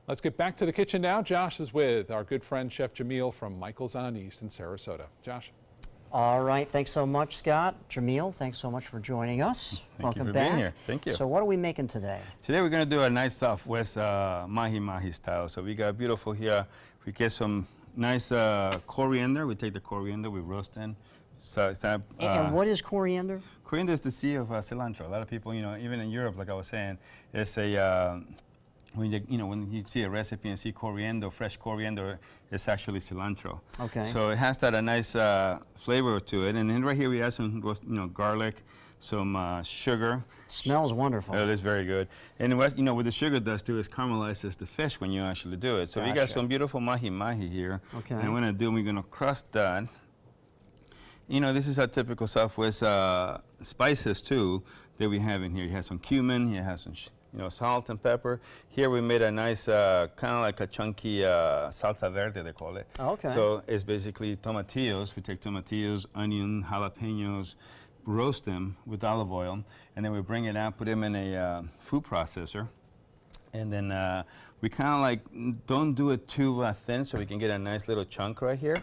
Let's get back to the kitchen now. Josh is with our good friend Chef Jamil from Michael's on East in Sarasota. Josh. All right, thanks so much, Scott. Jamil, thanks so much for joining us. Welcome back. Being here. Thank you. So what are we making today? Today we're going to do a nice Southwest mahi-mahi style. So we got beautiful here. We get some nice coriander. We take the coriander, we roast in. So it's that, and what is coriander? Coriander is the sea of cilantro. A lot of people, even in Europe, like I was saying, it's a when you see a recipe and see coriander, fresh coriander, it's actually cilantro. Okay. So it has that a nice flavor to it. And then right here we add some garlic, some sugar. Smells wonderful. It is very good. And what what the sugar does too is caramelizes the fish when you actually do it. So we got some beautiful mahi-mahi here. Okay. And we're gonna crust that. This is our typical Southwest spices too that we have in here. You have some cumin, you have some salt and pepper. Here we made a nice, kind of like a chunky salsa verde, they call it. Okay. So it's basically tomatillos. We take tomatillos, onion, jalapenos, roast them with olive oil, and then we bring it out, put them in a food processor. And then we kind of like don't do it too thin so we can get a nice little chunk right here.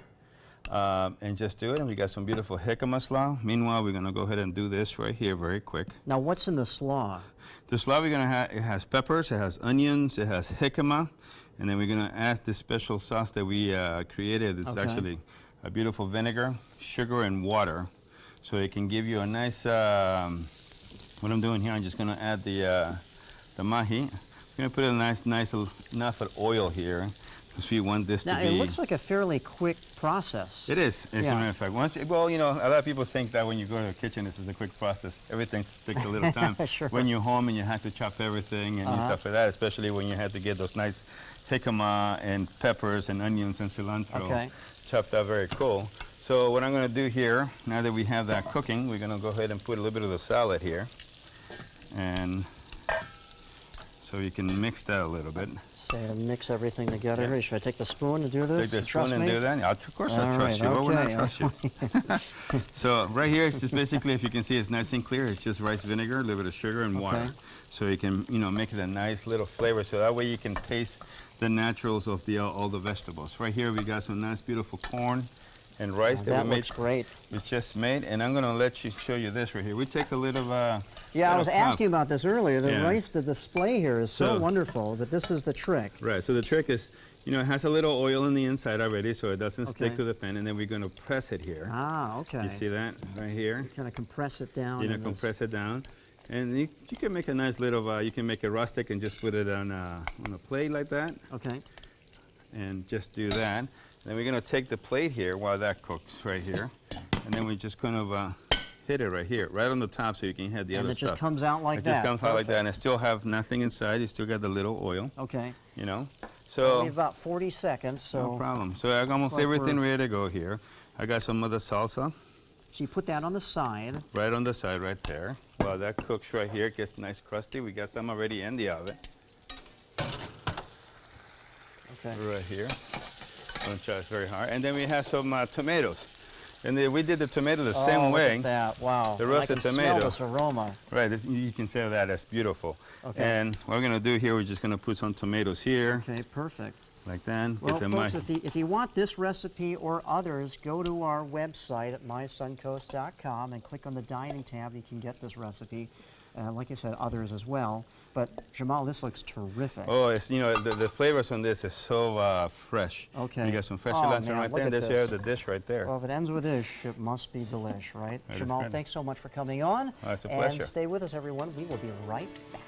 And just do it, and we got some beautiful jicama slaw. Meanwhile, we're gonna go ahead and do this right here very quick. Now, what's in the slaw? The slaw we're gonna have, it has peppers, it has onions, it has jicama, and then we're gonna add this special sauce that we created. It's actually a beautiful vinegar, sugar, and water, so it can give you a nice. What I'm doing here, I'm just gonna add the mahi. I'm gonna put a nice enough of oil here. We want this to be. It looks like a fairly quick process. It is, as a matter of fact. A lot of people think that when you go to the kitchen, this is a quick process. Everything takes a little time. Sure. When you're home and you have to chop everything and stuff like that, especially when you have to get those nice jicama and peppers and onions and cilantro chopped up very cool. So what I'm going to do here, now that we have that cooking, we're going to go ahead and put a little bit of the salad here. And so you can mix that a little bit. Say mix everything together. Yeah. Should I take the spoon to do this? Take the spoon and do that? Of course I trust you. Why would I trust you? So right here, it's just basically, if you can see, it's nice and clear. It's just rice vinegar, a little bit of sugar and water. So you can, make it a nice little flavor. So that way you can taste the naturals of all the vegetables. Right here, we got some nice, beautiful corn and rice that we made. Looks great. We just made, and I'm gonna show you this right here. We take a little I was asking about this earlier. The rice, the display here is so wonderful, but this is the trick. Right, so the trick is, it has a little oil on the inside already, so it doesn't stick to the pan, and then we're gonna press it here. Ah, okay. You see that right here? You kind of compress it down. Compress it down. And you can make a nice little, you can make it rustic and just put it on a plate like that. Okay. And just do that. Then we're going to take the plate here while that cooks right here. And then we just kind of hit it right here, right on the top so you can hit the other stuff. And it just comes out like that. It just comes out like that. And it still have nothing inside. You still got the little oil. Okay. So. We have about 40 seconds. So no problem. So I got almost everything ready to go here. I got some other salsa. So you put that on the side. Right on the side right there. While that cooks right here, it gets nice crusty. We got some already in the oven. Okay. Right here. Don't try very hard. And then we have some tomatoes. And we did the tomato the same way. Look at that. Wow. The roasted tomato. Smell this aroma. Right. You can say that. That's beautiful. Okay. And what we're going to do here, we're just going to put some tomatoes here. Okay, perfect. Like that. Well, folks, if you want this recipe or others, go to our website at mysuncoast.com and click on the dining tab. You can get this recipe. Like I said, others as well. But Jamal, this looks terrific. Oh, it's the flavors on this is so fresh. Okay. You got some fresh cilantro right there, and you have the dish right there. Well, if it ends with ish, it must be delish, right? That Jamal, thanks so much for coming on. Oh, it's a pleasure. And stay with us, everyone. We will be right back.